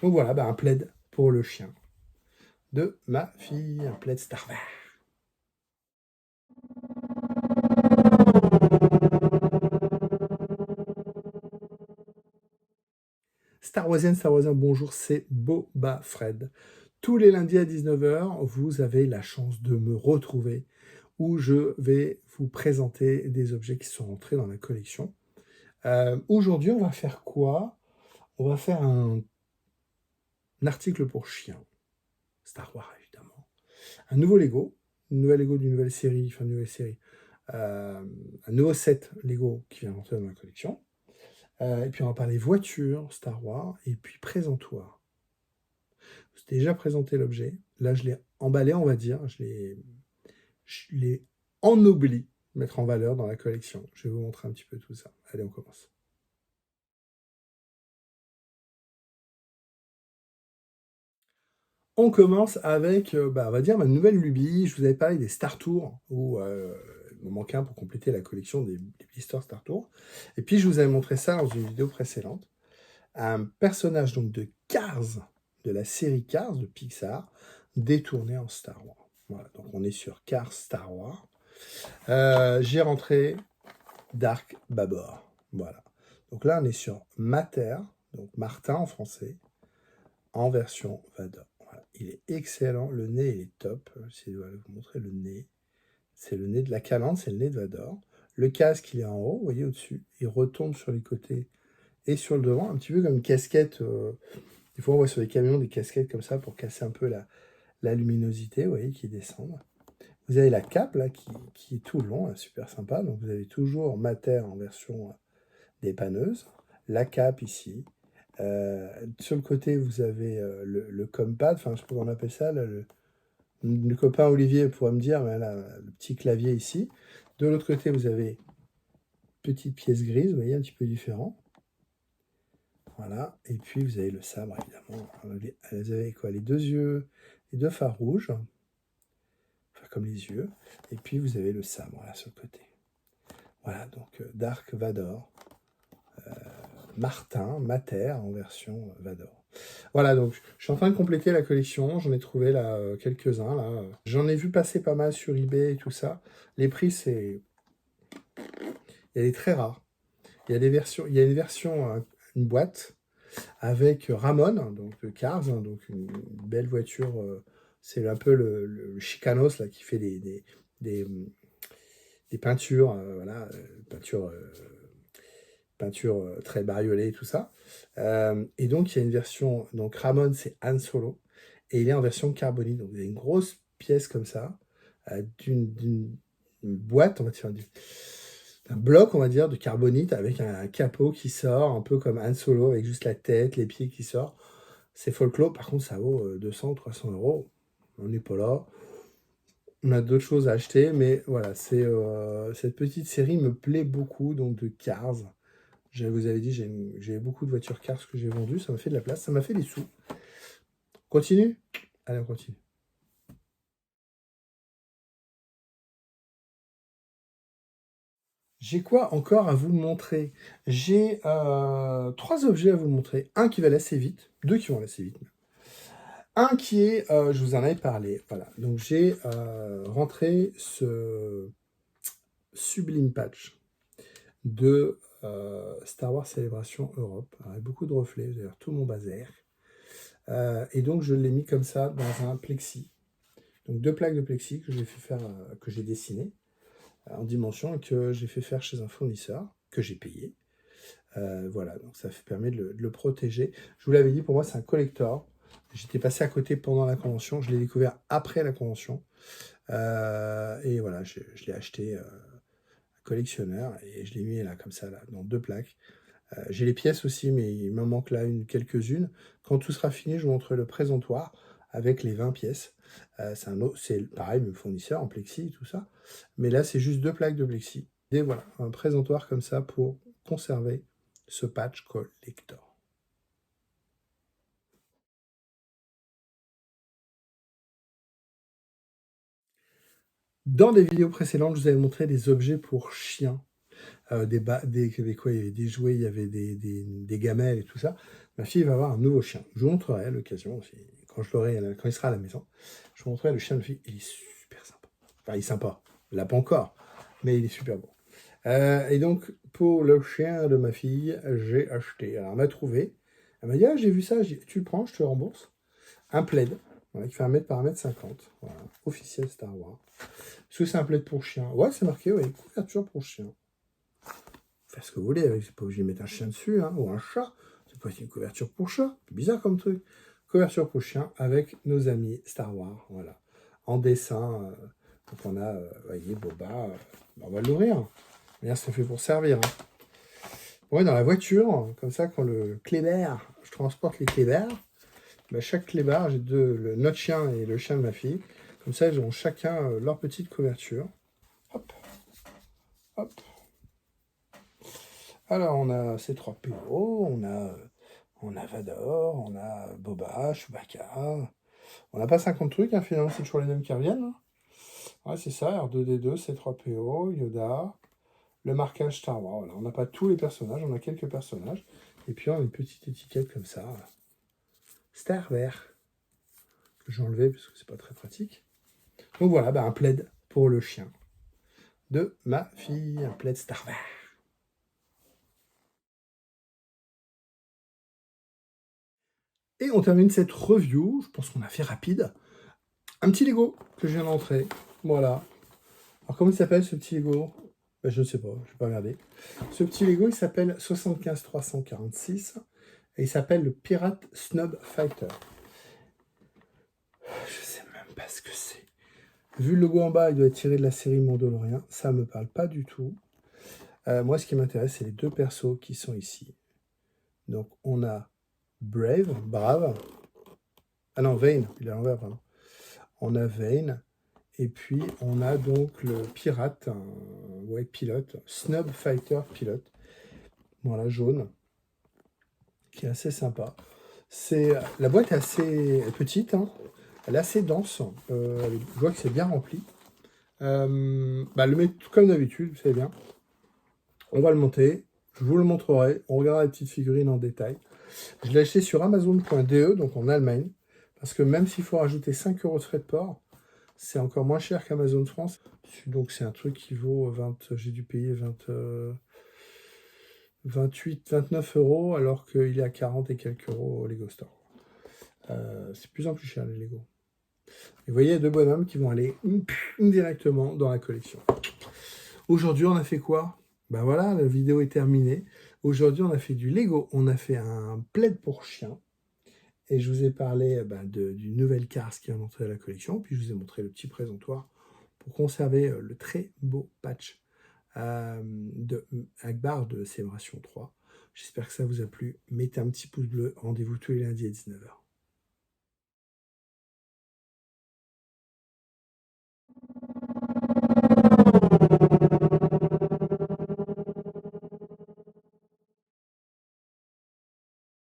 Donc voilà, un plaid pour le chien de ma fille, un plaid Star Wars. Star Warsian, bonjour, c'est Boba Fred. Tous les lundis à 19h, vous avez la chance de me retrouver où je vais vous présenter des objets qui sont rentrés dans la collection. Aujourd'hui, on va faire quoi? On va faire un article pour chien. Star Wars, évidemment. Un nouveau Lego, une nouvelle Lego d'une nouvelle série, un nouveau set Lego qui vient rentrer dans la collection. Et puis on va parler voiture, Star Wars, et puis présentoir. Je t'ai déjà présenté l'objet. Là, je l'ai emballé, on va dire. Je l'ai ennobli, mettre en valeur dans la collection. Je vais vous montrer un petit peu tout ça. Allez, on commence. On commence avec, on va dire, ma nouvelle lubie. Je vous avais parlé des Star Tours, où il me manquait un pour compléter la collection des blisters Star Tours. Et puis, je vous avais montré ça dans une vidéo précédente. Un personnage donc de Cars, de la série Cars de Pixar, détourné en Star Wars. Voilà, donc on est sur Cars Star Wars. J'ai rentré Dark Babor. Voilà. Donc là, on est sur Mater, donc Martin en français, en version Vador. Voilà. Il est excellent, le nez il est top. Je vais vous montrer le nez. C'est le nez de la Calandre, c'est le nez de Vador. Le casque, il est en haut, vous voyez au-dessus. Il retombe sur les côtés et sur le devant, un petit peu comme une casquette. Des fois, on voit sur les camions des casquettes comme ça pour casser un peu la luminosité, vous voyez, qui descendent. Vous avez la cape là qui est tout le long, là, super sympa. Donc vous avez toujours Mater en version dépanneuse. La cape ici. Sur le côté, vous avez le compad, enfin je sais pas comment on appelle ça, là, le copain Olivier pourrait me dire, mais là, le petit clavier ici. De l'autre côté, vous avez petite pièce grise, vous voyez, un petit peu différent. Voilà, et puis vous avez le sabre, évidemment. Vous avez quoi? Les deux yeux, les deux phares rouges, enfin comme les yeux. Et puis vous avez le sabre, là, sur le côté. Voilà, donc Dark Vador, Martin, Mater en version Vador. Voilà, donc je suis en train de compléter la collection. J'en ai trouvé là quelques-uns. Là. J'en ai vu passer pas mal sur eBay et tout ça. Les prix, elle est très rare. Il y a des versions, il y a une version, une boîte avec Ramon, donc de Cars, donc une belle voiture. C'est un peu le Chicanos là qui fait des, des peintures, voilà, peinture très bariolée et tout ça. Et donc il y a une version, donc Ramon c'est Han Solo, et il est en version carbonite. Donc vous avez une grosse pièce comme ça, d'une boîte, on va dire, d'un bloc, on va dire, de carbonite avec un capot qui sort, un peu comme Han Solo, avec juste la tête, les pieds qui sortent. C'est folklore, par contre ça vaut 200 ou 300 euros. On n'est pas là. On a d'autres choses à acheter, mais voilà, cette petite série me plaît beaucoup, donc de Cars. Je vous avais dit, j'ai beaucoup de voitures Cars que j'ai vendues, ça m'a fait de la place, ça m'a fait des sous. Continue? Allez, on continue. J'ai quoi encore à vous montrer? J'ai 3 objets à vous montrer. Un qui va aller assez vite, 2 qui vont aller assez vite. Un qui est, je vous en avais parlé, voilà. Donc j'ai rentré ce sublime patch de Star Wars Célébration Europe, avec beaucoup de reflets, d'ailleurs tout mon bazar. Et donc je l'ai mis comme ça dans un plexi. Donc 2 plaques de plexi que j'ai fait faire, que j'ai dessinées en dimension et que j'ai fait faire chez un fournisseur que j'ai payé. Voilà, donc ça permet de le protéger. Je vous l'avais dit, pour moi c'est un collector. J'étais passé à côté pendant la convention, je l'ai découvert après la convention. Et voilà, je l'ai acheté collectionneur et je l'ai mis là comme ça, là, dans 2 plaques. J'ai les pièces aussi, mais il me manque là quelques-unes. Quand tout sera fini, je vous montrerai le présentoir avec les 20 pièces. C'est pareil, le fournisseur en plexi et tout ça. Mais là, c'est juste 2 plaques de plexi. Et voilà, un présentoir comme ça pour conserver ce patch collector. Dans des vidéos précédentes, je vous avais montré des objets pour chiens. Des quoi, il y avait des jouets, il y avait des gamelles et tout ça. ma fille va avoir un nouveau chien. Je vous montrerai à l'occasion, quand quand il sera à la maison, je vous montrerai le chien de ma fille. Il est super sympa. Enfin, il est sympa. Il l'a pas encore, mais il est super beau. Et donc, pour le chien de ma fille, j'ai acheté. Alors, elle m'a trouvé. Elle m'a dit, ah, j'ai vu ça. Tu le prends, je te rembourse. Un plaid, voilà, qui fait 1 mètre par 1,50 m. Voilà, officiel Star Wars. Est-ce que c'est un plaid pour chien? Ouais, c'est marqué, oui, couverture pour chien. Faites ce que vous voulez, c'est pas obligé de mettre un chien dessus, hein, ou un chat. C'est pas une couverture pour chat. C'est bizarre comme truc. Couverture pour chien avec nos amis Star Wars, voilà. En dessin. Donc on a, vous voyez, Boba. On va l'ouvrir. D'ailleurs, c'est fait pour servir. Hein. Ouais, dans la voiture, comme ça, quand le clébard, je transporte les clébards, bah, chaque clébard, j'ai notre chien et le chien de ma fille. Comme ça, ils ont chacun leur petite couverture. Hop, hop. Alors, on a C3PO, on a Vador, on a Boba, Chewbacca. On n'a pas 50 trucs, hein, finalement, c'est toujours les mêmes qui reviennent. Hein. Ouais, c'est ça, R2D2, C3PO, Yoda, le marquage Star Wars. Voilà. On n'a pas tous les personnages, on a quelques personnages. Et puis, on a une petite étiquette comme ça. Star Wars. Que j'ai enlevé parce que c'est pas très pratique. Donc voilà, bah, un plaid pour le chien de ma fille, un plaid Star Wars. Et on termine cette review, je pense qu'on a fait rapide. Un petit Lego que je viens d'entrer. Voilà. Alors comment il s'appelle ce petit Lego? Je ne sais pas, je vais pas regarder. Ce petit Lego, il s'appelle 75346 et il s'appelle le Pirate Snob Fighter. Je sais même pas ce que c'est. Vu le logo en bas, il doit être tiré de la série Mandalorian. Ça me parle pas du tout. Moi, ce qui m'intéresse, c'est les deux persos qui sont ici. Donc, on a Brave. Ah non, Vane, il est à l'envers, pardon. On a Vane. Et puis, on a donc le pirate, pilote, Snub Fighter pilote. Voilà, jaune. Qui est assez sympa. La boîte est assez petite, hein. Elle est assez dense. Je vois que c'est bien rempli. Le mettre comme d'habitude, vous savez bien. On va le monter. Je vous le montrerai. On regardera les petites figurines en détail. Je l'ai acheté sur Amazon.de, donc en Allemagne. Parce que même s'il faut rajouter 5 € de frais de port, c'est encore moins cher qu'Amazon France. Donc c'est un truc qui vaut 20. J'ai dû payer 28, 29 € alors qu'il est à 40 et quelques euros au Lego Store. C'est de plus en plus cher les Lego. Et vous voyez, deux bonhommes qui vont aller directement dans la collection. Aujourd'hui, on a fait quoi? Ben voilà, la vidéo est terminée. Aujourd'hui, on a fait du Lego. On a fait un plaid pour chien. Et je vous ai parlé d'une nouvelle carte qui est entrée à la collection. Puis je vous ai montré le petit présentoir pour conserver le très beau patch de Akbar de Célébration 3. J'espère que ça vous a plu. Mettez un petit pouce bleu. Rendez-vous tous les lundis à 19 h.